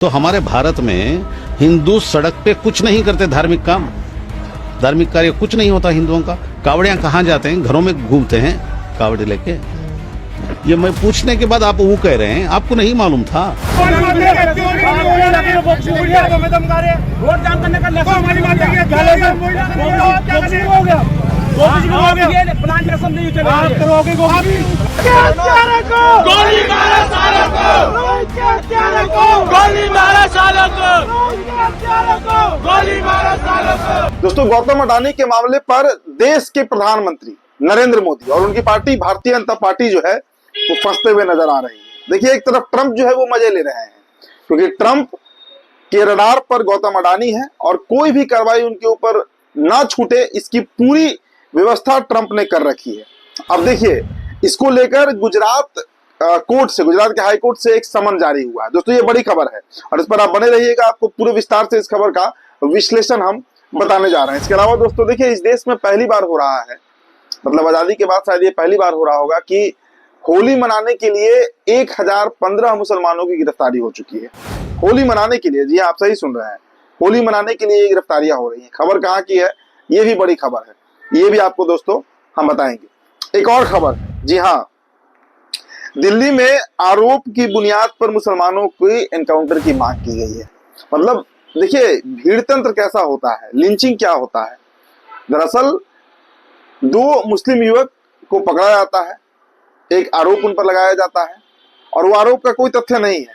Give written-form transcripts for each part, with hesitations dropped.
तो हमारे भारत में हिंदू सड़क पे कुछ नहीं करते, धार्मिक काम, धार्मिक कार्य कुछ नहीं होता हिंदुओं का। कावड़ियां कहाँ जाते हैं? घरों में घूमते हैं कावड़ी लेके। ये मैं पूछने के बाद आप वो कह रहे हैं, आपको नहीं मालूम था? दोस्तों, गौतम अडानी के मामले पर देश के प्रधानमंत्री नरेंद्र मोदी और उनकी पार्टी भारतीय जनता पार्टी जो है वो फंसते हुए नजर आ रही है। देखिए, एक तरफ ट्रंप जो है वो मजे ले रहे हैं क्योंकि ट्रंप के रडार पर गौतम अडानी है और कोई भी कार्रवाई उनके ऊपर ना छूटे, इसकी पूरी व्यवस्था ट्रंप ने कर रखी है। अब देखिए, इसको लेकर गुजरात कोर्ट से, गुजरात के हाई कोर्ट से एक समन जारी हुआ है। दोस्तों, ये बड़ी खबर है और इस पर आप बने रहिएगा, आपको पूरे विस्तार से इस खबर का विश्लेषण हम बताने जा रहे हैं। इसके अलावा दोस्तों देखिए, इस देश में पहली बार हो रहा है, मतलब आजादी के बाद शायद ये पहली बार हो रहा होगा कि होली मनाने के लिए 1015 मुसलमानों की गिरफ्तारी हो चुकी है। होली मनाने के लिए, जी आप सही सुन रहे हैं, होली मनाने के लिए ये गिरफ्तारियां हो रही हैं। खबर कहाँ की है? ये भी बड़ी खबर है, ये भी आपको दोस्तों हम बताएंगे। एक और खबर, जी हाँ, दिल्ली में आरोप की बुनियाद पर मुसलमानों की एनकाउंटर की मांग की गई है। मतलब देखिए, भीड़ तंत्र कैसा होता है, लिंचिंग क्या होता है। दरअसल 2 मुस्लिम युवक को पकड़ा जाता है, एक आरोप उन पर लगाया जाता है और वो आरोप का कोई तथ्य नहीं है,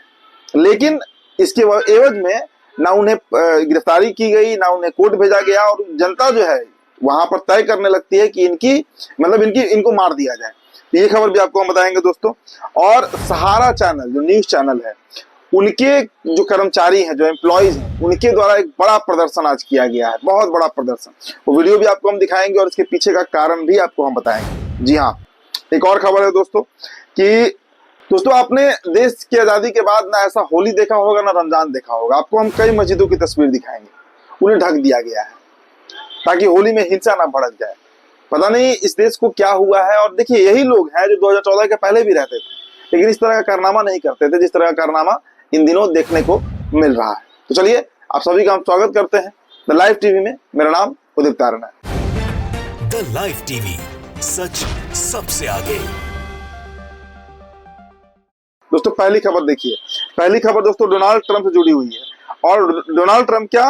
लेकिन इसके एवज में ना उन्हें गिरफ्तारी की गई, ना उन्हें कोर्ट भेजा गया और जनता जो है वहां पर तय करने लगती है कि इनको मार दिया जाए। ये खबर भी आपको हम बताएंगे दोस्तों। और सहारा चैनल, जो न्यूज चैनल है, उनके जो कर्मचारी हैं, जो एम्प्लॉइज हैं, उनके द्वारा एक बड़ा प्रदर्शन आज किया गया है, बहुत बड़ा प्रदर्शन। वो वीडियो भी आपको हम दिखाएंगे और इसके पीछे का कारण भी आपको हम बताएंगे। जी हाँ, एक और खबर है दोस्तों कि दोस्तों, आपने देश की आजादी के बाद ना ऐसा होली देखा होगा ना रमजान देखा होगा। आपको हम कई मस्जिदों की तस्वीर दिखाएंगे, उन्हें ढक दिया गया है ताकि होली में हिंसा ना भड़क जाए। पता नहीं इस देश को क्या हुआ है। और देखिए, यही लोग हैं जो 2014 के पहले भी रहते थे, लेकिन इस तरह का कारनामा नहीं करते थे जिस तरह का कारनामा इन दिनों देखने को मिल रहा है। तो चलिए, आप सभी का हम स्वागत करते हैं द लाइव टीवी में। मेरा नाम उदित तारण है। द लाइव टीवी, सच सबसे आगे। दोस्तों, पहली खबर देखिए। पहली खबर दोस्तों डोनाल्ड ट्रंप से जुड़ी हुई है और डोनाल्ड ट्रंप क्या,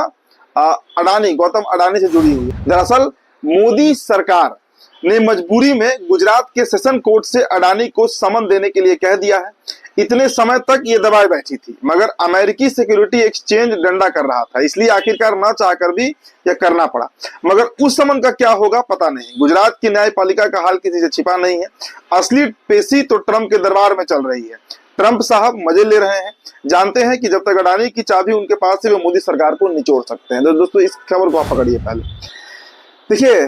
अडानी, गौतम अडानी से जुड़ी हुई है। दरअसल मोदी सरकार ने मजबूरी में गुजरात के सेशन कोर्ट से अडानी को समन देने के लिए कह दिया है। इतने समय तक ये दबाए बैठी थी, मगर अमेरिकी सिक्योरिटी एक्सचेंज डंडा कर रहा था, इसलिए आखिरकार ना चाहकर भी यह करना पड़ा। मगर उस समन का क्या होगा पता नहीं। गुजरात की न्यायपालिका का हाल किसी से छिपा नहीं है। असली पेशी तो ट्रंप के दरबार में चल रही है। ट्रंप साहब मजे ले रहे हैं, जानते हैं कि जब तक अडानी की चाबी उनके पास है वो मोदी सरकार को निचोड़ सकते हैं। तो दोस्तों, इस खबर को आप पकड़िए। पहले देखिए,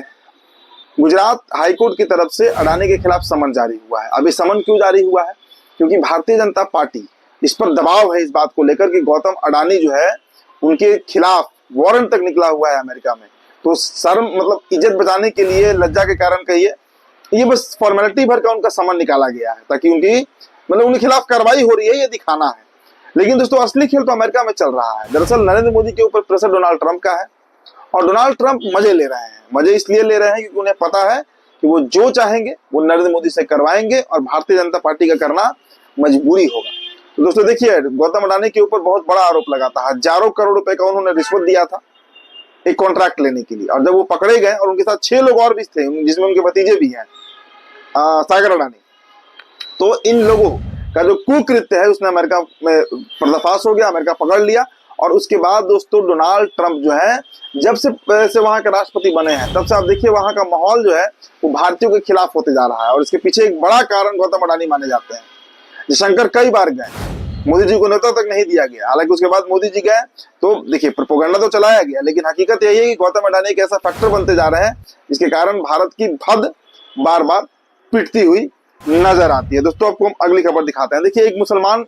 गुजरात हाईकोर्ट की तरफ से अडानी के खिलाफ समन जारी हुआ है। अब ये समन क्यों जारी हुआ है? क्योंकि भारतीय जनता पार्टी, इस पर दबाव है इस बात को लेकर कि गौतम अडानी जो है उनके खिलाफ वारंट तक निकला हुआ है अमेरिका में। तो शर्म, मतलब इज्जत बचाने के लिए, लज्जा के कारण कहिए, ये बस फॉर्मेलिटी भर का उनका समन निकाला गया है ताकि उनके खिलाफ कार्रवाई हो रही है ये दिखाना है। लेकिन दोस्तों, असली खेल तो अमेरिका में चल रहा है। दरअसल नरेंद्र मोदी के ऊपर प्रेशर डोनाल्ड ट्रंप का है और डोनाल्ड ट्रंप मजे ले रहे हैं। मजे इसलिए ले रहे हैं क्योंकि उन्हें पता है कि वो जो चाहेंगे वो नरेंद्र मोदी से करवाएंगे और भारतीय जनता पार्टी का करना मजबूरी होगा। तो दोस्तों देखिए, गौतम अडानी के ऊपर बहुत बड़ा आरोप लगा था। हजारों करोड़ रुपए का उन्होंने रिश्वत दिया था एक कॉन्ट्रैक्ट लेने के लिए। और जब वो पकड़े गए और उनके साथ 6 लोग और भी थे, जिसमें उनके भतीजे भी हैं, सागर अडानी, तो इन लोगों का जो कुकृत्य है उसने अमेरिका में पर्दाफाश हो गया, अमेरिका पकड़ लिया। और उसके बाद दोस्तों डोनाल्ड ट्रंप जो है, जब से वहां के राष्ट्रपति बने हैं, तब से आप देखिए वहां का माहौल जो है वो भारतीयों के खिलाफ होते जा रहा है। और इसके पीछे एक बड़ा कारण गौतम अडानी माने जाते हैं। जयशंकर कई बार गए, मोदी जी को न्योता तक नहीं दिया गया। हालांकि उसके बाद मोदी जी गए तो देखिए प्रोपेगेंडा तो चलाया गया, लेकिन हकीकत यही है कि गौतम अडानी एक ऐसा फैक्टर बनते जा रहे हैं जिसके कारण भारत की भद बार बार पिटती हुई नजर आती है। दोस्तों, आपको हम अगली खबर दिखाते हैं। देखिए, एक मुसलमान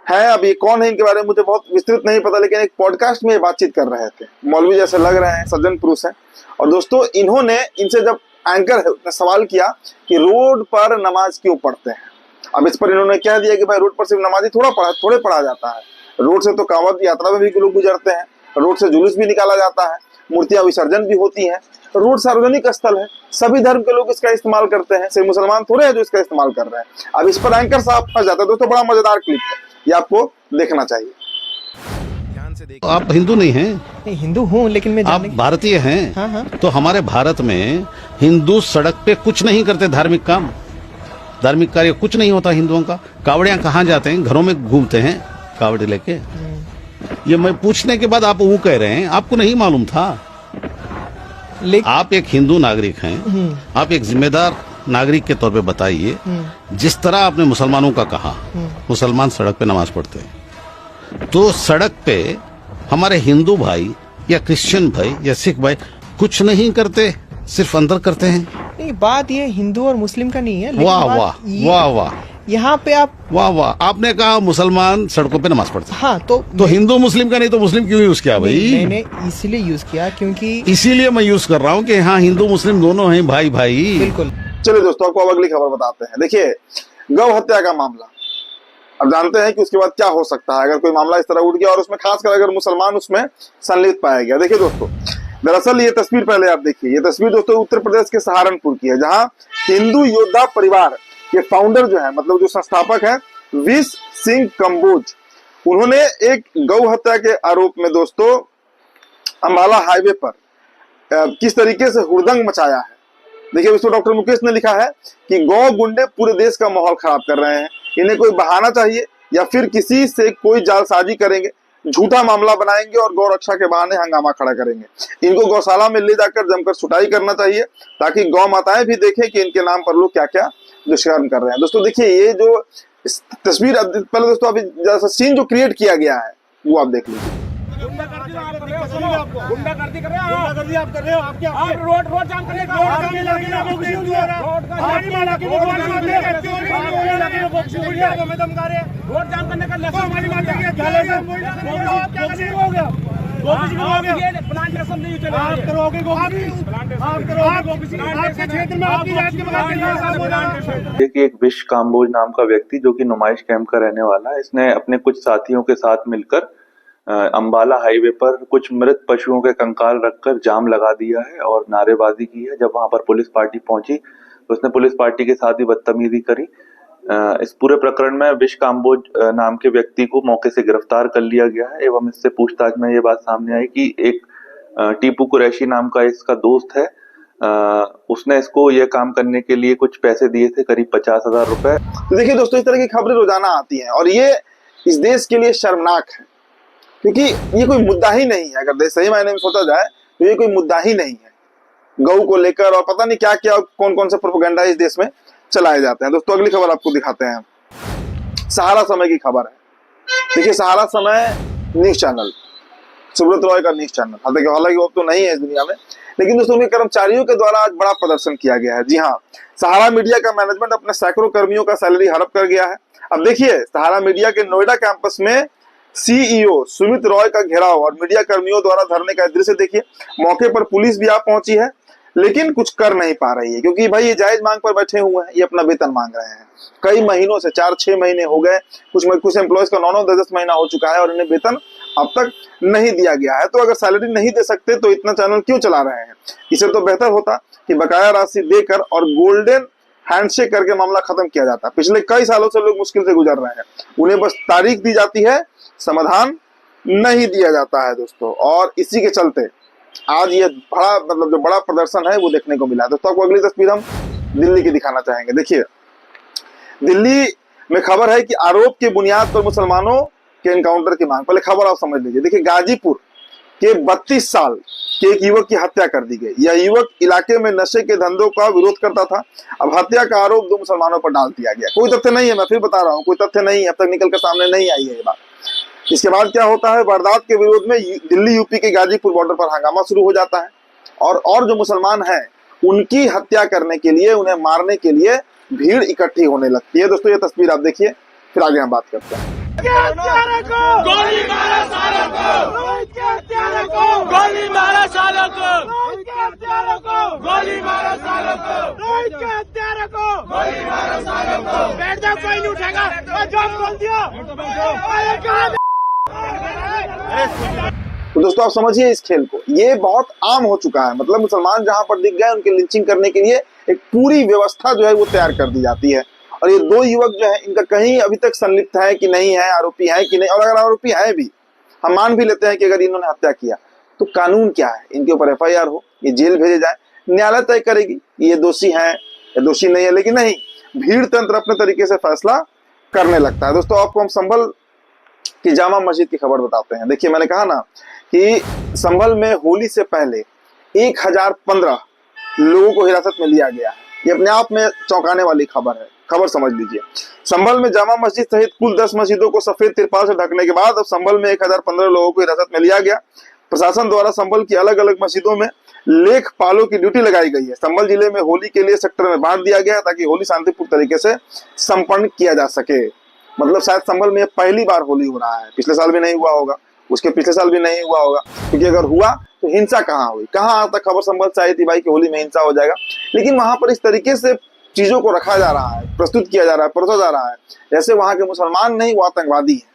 है, अब ये कौन है इनके बारे में मुझे बहुत विस्तृत नहीं पता, लेकिन एक पॉडकास्ट में ये बातचीत कर रहे थे। मौलवी जैसे लग रहे हैं, सज्जन पुरुष हैं। और दोस्तों, इन्होंने इनसे, जब एंकर है उसने सवाल किया कि रोड पर नमाज क्यों पढ़ते हैं। अब इस पर इन्होंने कह दिया कि भाई रोड पर सिर्फ नमाजी थोड़े पढ़ा जाता है, रोड से तो कांवड़ यात्रा में भी लोग गुजरते हैं, रोड से जुलूस भी निकाला जाता है, मूर्तियां विसर्जन भी होती हैं। रोड सार्वजनिक स्थल है, सभी धर्म के लोग इसका इस्तेमाल करते हैं, सिर्फ मुसलमान थोड़े हैं जो इसका इस्तेमाल कर रहे हैं। अब इस पर एंकर साहब फंस जाते हैं। दोस्तों बड़ा मजेदार क्लिप है, ये आपको देखना चाहिए। आप हिंदू नहीं हैं? नहीं, हिंदू हूँ लेकिन मैं आप भारतीय हैं? हाँ, हाँ। तो हमारे भारत में हिंदू सड़क पे कुछ नहीं करते, धार्मिक काम, धार्मिक कार्य कुछ नहीं होता हिंदुओं का। कावड़ियां कहाँ जाते हैं? घरों में घूमते हैं कावड़ी लेके। ये मैं पूछने के बाद आप वो कह रहे हैं, आपको नहीं मालूम था? लेकिन आप एक हिंदू नागरिक हैं, आप एक जिम्मेदार नागरिक के तौर पे बताइए, जिस तरह आपने मुसलमानों का कहा, मुसलमान सड़क पे नमाज पढ़ते हैं, तो सड़क पे हमारे हिंदू भाई या क्रिश्चियन भाई या सिख भाई कुछ नहीं करते, सिर्फ अंदर करते हैं। नहीं, बात ये हिंदू और मुस्लिम का नहीं है। लेकिन वाह बात वाह ये- वाह वाह यहाँ पे आप वाह वाह, आपने कहा मुसलमान सड़कों पे नमाज पढ़ते हैं, हाँ तो हिंदू मुस्लिम का नहीं तो मुस्लिम क्यों यूज किया भाई? मैंने इसलिए यूज किया क्योंकि इसीलिए मैं यूज कर रहा हूँ कि हाँ हिंदू मुस्लिम दोनों हैं भाई भाई। बिल्कुल। चलिए दोस्तों आपको अब अगली खबर बताते हैं। देखिए गौ हत्या का मामला, अब जानते हैं कि उसके बाद क्या हो सकता है अगर कोई मामला इस तरह उठ गया और उसमें खासकर अगर मुसलमान उसमें संलिप्त पाया गया। देखिए दोस्तों, दरअसल ये तस्वीर पहले आप देखिए, ये तस्वीर दोस्तों उत्तर प्रदेश के सहारनपुर की है, जहां हिंदू योद्धा परिवार के फाउंडर जो है, मतलब जो संस्थापक है विश सिंह कंबोज, उन्होंने एक गौ हत्या के आरोप में दोस्तों अंबाला हाईवे पर किस तरीके से हुड़दंग मचाया है। देखिए उसमें डॉक्टर मुकेश ने लिखा है कि गौ गुंडे पूरे देश का माहौल खराब कर रहे हैं, इन्हें कोई बहाना चाहिए या फिर किसी से कोई जालसाजी करेंगे, झूठा मामला बनाएंगे और गौ रक्षा के बहाने हंगामा खड़ा करेंगे। इनको गौशाला में ले जाकर जमकर सुटाई करना चाहिए ताकि गौ माताएं भी देखें कि इनके नाम पर लोग क्या क्या दुष्कर्म कर रहे हैं। दोस्तों देखिए ये जो तस्वीर, पहले दोस्तों अभी जैसा सीन जो क्रिएट किया गया है वो आप देख लीजिए। गुंडागर्दी आप कर रहे हो, गुंडागर्दी कर रहे हो, गुंडागर्दी आप कर रहे हो, आप क्या आप रोड जाम करने का रोड के इलाके में कुछ नहीं हुआ, रोड का पानी मारा के रोड जाम करने का इलाके में कुछ नहीं हुआ, हमें धमका रहे रोड जाम करने का लक्ष्य हमारी बात है क्या ले हो गया ये प्लांट कसम नहीं चलेगा, आप करोगे आप करोगे आपके क्षेत्र में आपकी जात के बगैर। देखिए एक विश काम्बोज नाम का व्यक्ति जो कि नुमाइश कैंप का रहने वाला है, इसने अपने कुछ साथियों के साथ मिलकर अंबाला हाईवे पर कुछ मृत पशुओं के कंकाल रखकर जाम लगा दिया है और नारेबाजी की है। जब वहां पर पुलिस पार्टी पहुंची तो उसने पुलिस पार्टी के साथ ही बदतमीजी करी। इस पूरे प्रकरण में विश काम्बोज नाम के व्यक्ति को मौके से गिरफ्तार कर लिया गया है एवं इससे पूछताछ में ये बात सामने आई कि एक टीपू कुरैशी नाम का इसका दोस्त है, उसने इसको ये काम करने के लिए कुछ पैसे दिए थे, करीब 50,000 रुपए। तो देखिए दोस्तों इस तरह की खबरें रोजाना आती हैं और ये इस देश के लिए शर्मनाक है, क्योंकि ये कोई मुद्दा ही नहीं है। अगर सही मायने में सोचा जाए तो ये कोई मुद्दा ही नहीं है गौ को लेकर, और पता नहीं क्या क्या कौन कौन से प्रोपेगेंडा इस देश में चलाए जाते हैं। दोस्तों अगली खबर आपको दिखाते हैं, सहारा समय की खबर है। देखिए सहारा समय न्यूज चैनल, सुब्रत रॉय का न्यूज चैनल, हालांकि वो तो नहीं है इस दुनिया में, लेकिन दोस्तों उनके कर्मचारियों के द्वारा आज बड़ा प्रदर्शन किया गया है। जी हाँ, सहारा मीडिया का मैनेजमेंट अपने सैकड़ों कर्मियों का सैलरी हड़प कर गया है। अब देखिए सहारा मीडिया के नोएडा कैंपस में सीईओ सुमित रॉय का घेराव और मीडिया कर्मियों द्वारा धरने का दृश्य देखिए। मौके पर पुलिस भी आ पहुंची है लेकिन कुछ कर नहीं पा रही है, क्योंकि भाई ये जायज मांग पर बैठे हुए हैं, ये अपना वेतन मांग रहे हैं। कई महीनों से 4-6 महीने हो गए, कुछ एम्प्लॉयज का 9-9, 10-10 महीना हो चुका है और इन्हें वेतन अब तक नहीं दिया गया है। तो अगर सैलरी नहीं दे सकते तो इतना चैनल क्यों चला रहे हैं? इसे तो बेहतर होता कि बकाया राशि देकर और गोल्डन हैंडशेक करके मामला खत्म किया जाता। पिछले कई सालों से लोग मुश्किल से गुजर रहे हैं, उन्हें बस तारीख दी जाती है, समाधान नहीं दिया जाता है दोस्तों। और इसी के चलते आज ये बड़ा जो बड़ा प्रदर्शन है वो देखने को मिला है। दोस्तों आपको अगली तस्वीर हम दिल्ली की दिखाना चाहेंगे। देखिए दिल्ली में खबर है कि आरोप के बुनियाद पर मुसलमानों के एनकाउंटर की मांग। पहले खबर आप समझ लीजिए। देखिए गाजीपुर के 32 साल के एक युवक की हत्या कर दी गई। यह युवक इलाके में नशे के धंधों का विरोध करता था। अब हत्या का आरोप 2 मुसलमानों पर डाल दिया गया। कोई तथ्य नहीं है, मैं फिर बता रहा हूँ, कोई तथ्य नहीं है, अब तक निकल कर सामने नहीं आई है ये बात। इसके बाद क्या होता है, वारदात के विरोध में दिल्ली यूपी के गाजीपुर बॉर्डर पर हंगामा शुरू हो जाता है और जो मुसलमान हैं उनकी हत्या करने के लिए, उन्हें मारने के लिए भीड़ इकट्ठी होने लगती है। दोस्तों ये तस्वीर आप देखिए, फिर आगे हम बात करते हैं। गोली मारा सालों को, गोली मारा सालों को, गोली मारा सालों को, गोली मारा सालों को। बैठ जाओ, कोई नहीं उठेगा, जॉब खोल दिया। तो दोस्तों आप समझिए इस खेल को, ये बहुत आम हो चुका है। मतलब मुसलमान जहां पर दिख गए उनकी लिंचिंग करने के लिए एक पूरी व्यवस्था जो है वो तैयार कर दी जाती है। और ये दो युवक जो है इनका कहीं अभी तक संलिप्त है कि नहीं है, आरोपी है कि नहीं, और अगर आरोपी है भी, हम मान भी लेते हैं कि अगर इन्होंने हत्या किया तो कानून क्या है, इनके ऊपर FIR हो, ये जेल भेजे जाए, न्यायालय तय करेगी ये दोषी है या दोषी नहीं है। लेकिन नहीं, भीड़ तंत्र अपने तरीके से फैसला करने लगता है। दोस्तों आपको हम संभल की जामा मस्जिद की खबर बताते हैं। देखिए मैंने कहा ना कि संभल में होली से पहले 1015 लोगों को हिरासत में लिया गया है। ये अपने आप में चौंकाने वाली खबर है। खबर समझ लीजिए, संभल में जामा मस्जिद सहित कुल 10 मस्जिदों को सफेद तिरपाल से ढकने के बाद अब संभल में 1015 लोगों को हिरासत में लिया गया। प्रशासन द्वारा संभल की अलग अलग मस्जिदों में लेखपालों की ड्यूटी लगाई गई है। संभल जिले में होली के लिए सेक्टर में बांट दिया गया ताकि होली शांतिपूर्ण तरीके से संपन्न किया जा सके। मतलब शायद संभल में पहली बार होली हो रहा है, पिछले साल भी नहीं हुआ होगा, उसके पिछले साल भी नहीं हुआ होगा, क्योंकि अगर हुआ तो हिंसा कहाँ हुई, कहाँ तक खबर संभल से आई थी भाई कि होली में हिंसा हो जाएगा। लेकिन वहां पर इस तरीके से चीजों को रखा जा रहा है, प्रस्तुत किया जा रहा है, परोसा जा रहा है जैसे वहां के मुसलमान नहीं वो आतंकवादी है,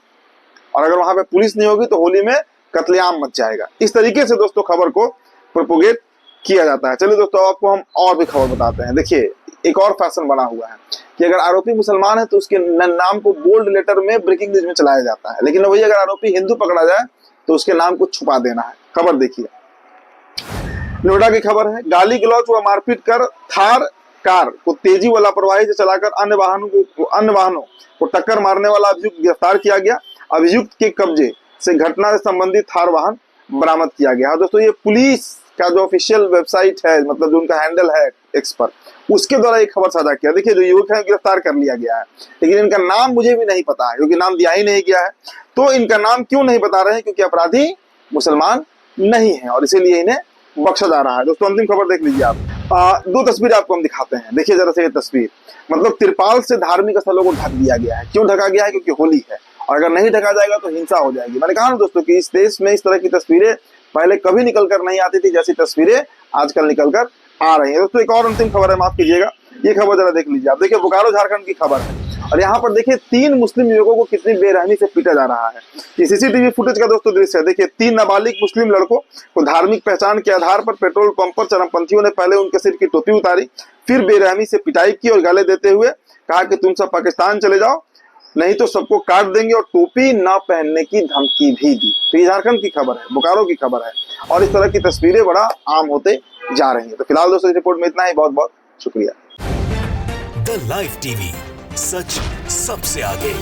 और अगर वहां पे पुलिस नहीं होगी तो होली में कत्लेआम मच जाएगा। इस तरीके से दोस्तों खबर को प्रोपोगेट किया जाता है। चलिए दोस्तों आपको हम और भी खबर बताते हैं। देखिए एक और फैशन बना हुआ है कि अगर आरोपी मुसलमान है तो उसके नाम को बोल्ड लेटर में ब्रेकिंग न्यूज में चलाया जाता है, लेकिन वही अगर आरोपी हिंदू पकड़ा जाए तो उसके नाम को छुपा देना है। खबर देखिए, नोएडा की खबर है, गाली गलौज व मारपीट कर थार कार को तेजी व लापरवाही से चलाकर अन्य वाहनों को टक्कर मारने वाला अभियुक्त गिरफ्तार किया गया। अभियुक्त के कब्जे से घटना से संबंधित थार वाहन बरामद किया गया। दोस्तों ये पुलिस का जो ऑफिशियल वेबसाइट है, मतलब जो उनका हैंडल है एक्स पर, उसके द्वारा एक खबर साझा किया। देखिए जो युवक है गिरफ्तार कर लिया गया है, लेकिन इनका नाम मुझे भी नहीं पता है क्योंकि नाम दिया ही नहीं गया है। तो इनका नाम क्यों नहीं बता रहे हैं? क्योंकि अपराधी मुसलमान नहीं है और इसीलिए इन्हें बख्शा जा रहा है। दोस्तों अंतिम खबर देख लीजिए आप। दो तस्वीरें आपको हम दिखाते हैं, देखिए जरा से ये तस्वीर। मतलब तिरपाल से धार्मिक स्थलों को ढक दिया गया है। क्यों ढका गया है? क्योंकि होली है और अगर नहीं ढका जाएगा तो हिंसा हो जाएगी। मैंने कहा ना दोस्तों कि इस देश में इस तरह की तस्वीरें पहले कभी निकल कर नहीं आती थी, जैसी तस्वीरें आजकल निकल कर आ रही है। दोस्तों एक और अंतिम खबर है, माफ कीजिएगा, ये खबर जरा देख लीजिए आप। देखिए बोकारो झारखंड की खबर है और यहाँ पर देखिए 3 मुस्लिम युवकों को कितनी बेरहमी से पीटा जा रहा है। ये CCTV फुटेज का दोस्तों दृश्य है। देखिए 3 नाबालिग मुस्लिम लड़कों को धार्मिक पहचान के आधार पर पेट्रोल पंप पर चरमपंथियों ने पहले उनके सिर की टोपी उतारी, फिर बेरहमी से पिटाई की और गाले देते हुए कहा कि तुम सब पाकिस्तान चले जाओ नहीं तो सबको काट देंगे, और टोपी ना पहनने की धमकी भी दी। तो ये झारखंड की खबर है, बोकारो की खबर है और इस तरह की तस्वीरें बड़ा आम होते जा रही है। तो फिलहाल दोस्तों इस रिपोर्ट में इतना ही, बहुत बहुत शुक्रिया। द लाइव टीवी, सच सबसे आगे।